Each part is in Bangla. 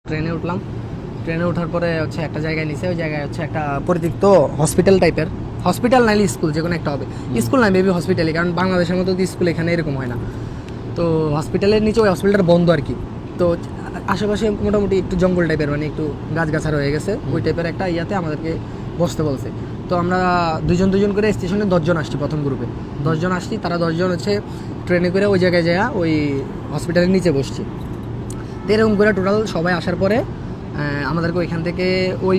ট্রেনে উঠলাম। ট্রেনে ওঠার পরে হচ্ছে একটা জায়গায় নিচে, ওই জায়গায় হচ্ছে একটা পরিত্যক্ত হসপিটাল টাইপের, হসপিটাল নাইলে স্কুল যে কোনো একটা হবে, স্কুল না মেবি হসপিটালই, কারণ বাংলাদেশের মতো তো স্কুল এখানে এরকম হয় না। তো হসপিটালের নিচে ওই হসপিটালটা বন্ধ আর কি। তো আশেপাশে মোটামুটি একটু জঙ্গল টাইপের, মানে একটু গাছগাছার হয়ে গেছে, ওই টাইপের একটা ইয়াতে আমাদেরকে বসতে বলছে। তো আমরা দুজন করে স্টেশনে 10 জন আসছি, প্রথম গ্রুপে 10 জন আসছি। তারা 10 জন হচ্ছে ট্রেনে করে ওই জায়গায় যায়, ওই হসপিটালের নিচে বসছি। তো এরকম করে টোটাল সবাই আসার পরে আমাদেরকে ওইখান থেকে ওই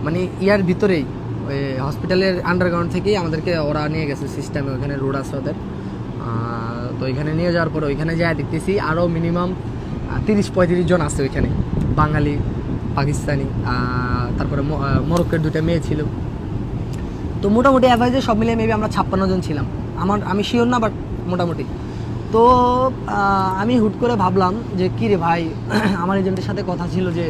মানে ইয়ার ভিতরেই ওই হসপিটালের আন্ডারগ্রাউন্ড থেকেই আমাদেরকে ওরা নিয়ে গেছে সিস্টেমে, ওইখানে রোড আছে ওদের। তো ওইখানে নিয়ে যাওয়ার পরে ওইখানে যাই দেখতেছি আরও মিনিমাম 30-35 জন আছে ওইখানে, বাঙালি, পাকিস্তানি, তারপরে মরক্কোর 2টা মেয়ে ছিল। তো মোটামুটি অ্যাভারেজে সব মিলিয়ে মেবি আমরা 56 জন ছিলাম। আমি শিওর না, বাট মোটামুটি। তো আমি হুট করে ভাবলাম যে কী রে ভাই, আমার এজেন্টের সাথে কথা ছিল যে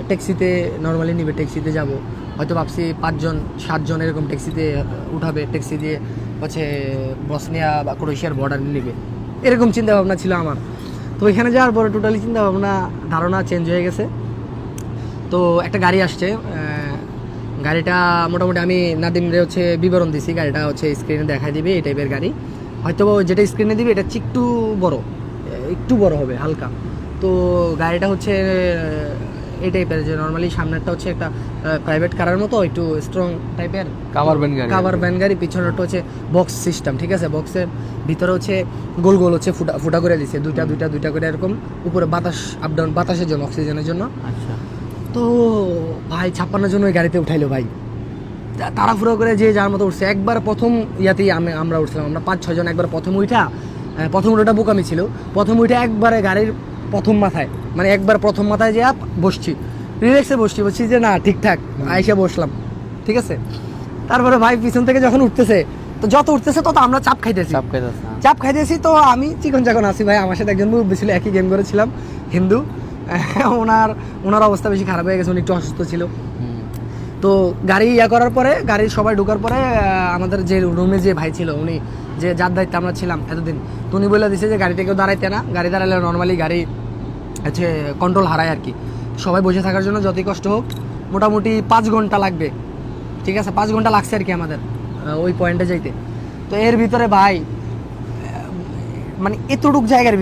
ট্যাক্সিতে নর্মালি নিবে, ট্যাক্সিতে যাব, হয়তো ভাবছি 5-7 জন এরকম ট্যাক্সিতে উঠাবে, ট্যাক্সি দিয়ে হচ্ছে বসনিয়া বা ক্রোয়েশিয়ার বর্ডার নিবে, এরকম চিন্তাভাবনা ছিল আমার। তো ওইখানে যাওয়ার পরে টোটালি চিন্তাভাবনা, ধারণা চেঞ্জ হয়ে গেছে। তো একটা গাড়ি আসছে, গাড়িটা মোটামুটি আমি নাদিমরে হচ্ছে বিবরণ দিছি, গাড়িটা হচ্ছে স্ক্রিনে দেখাই দিবে এই টাইপের গাড়ি, হয়তো যেটা স্ক্রিনে দিবে এটা একটু বড় হবে হালকা। তো গাড়িটা হচ্ছে এই টাইপের, যে নর্মালি সামনেরটা হচ্ছে একটা প্রাইভেট কারের মতো একটু স্ট্রং টাইপের কাভার ভ্যান গাড়ি, পিছনেরটা হচ্ছে বক্স সিস্টেম, ঠিক আছে। বক্সের ভিতরে হচ্ছে গোল গোল হচ্ছে ফুটা করে দিচ্ছে, দুইটা করে এরকম, উপরে বাতাস আপ ডাউন, বাতাসের জন্য, অক্সিজেনের জন্য। আচ্ছা। তো ভাই 56 জন ওই গাড়িতে উঠাইলো ভাই, তাড়াহুড়ো করে যে যার মতো উঠছে। একবার প্রথম ইয়াতেই আমরা উঠছিলাম, আমরা 5-6 জন একবার প্রথম উঠাটা বোকামি ছিল। প্রথম উঠে একবারে গাড়ির প্রথম মাথায় যে বসছি, রিল্যাক্সে বসছি যে না ঠিকঠাক, আইসা বসলাম, ঠিক আছে। তারপরে ভাই পিছন থেকে যখন উঠতেছে, তো যত উঠতেছে তত আমরা চাপ খাইতেছি। তো আমি চিকন চাকন আছি ভাই, আমার সাথে একজন মুরব্বি ছিল, একই গেম করেছিলাম, হিন্দু। ওনার অবস্থা বেশি খারাপ হয়ে গেছে, উনি একটু অসুস্থ ছিল। তো গাড়ি করার পরে, গাড়ির সবাই ঢোকার পরে আমাদের যে রুমে যে ভাই ছিল, উনি যে যার দায়িত্বে আমরা ছিলাম এতদিন, তো উনি বলে দিছে যে গাড়িটা কেউ দাঁড়াইতে না, গাড়ি দাঁড়ালে নর্মালি গাড়ি হচ্ছে কন্ট্রোল হারায় আর কি। সবাই বসে থাকার জন্য যতই কষ্ট হোক, মোটামুটি 5 ঘন্টা লাগবে, ঠিক আছে। 5 ঘন্টা লাগছে আর কি আমাদের ওই পয়েন্টে যাইতে। তো এর ভিতরে ভাই মানে এতটুক জায়গার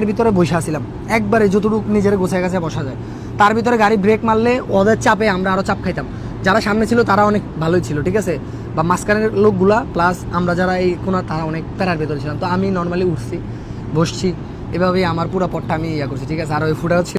ভিতরে বসে আসছিলাম, একবারে যতটুক নিজের গোছায় গাছে বসা যায়, তার ভিতরে গাড়ি ব্রেক মারলে ওদের চাপে আমরা আরও চাপ খাইতাম। যারা সামনে ছিল তারা অনেক ভালোই ছিল, ঠিক আছে, বা মাঝখানের লোকগুলা প্লাস আমরা যারা এই কোনা, তারা অনেক প্যারার ভেতরে ছিলাম। তো আমি নর্মালি উঠছি, বসছি, এভাবেই আমার পুরো পথটা আমি করছি, ঠিক আছে। আর ওই ফুটা হচ্ছে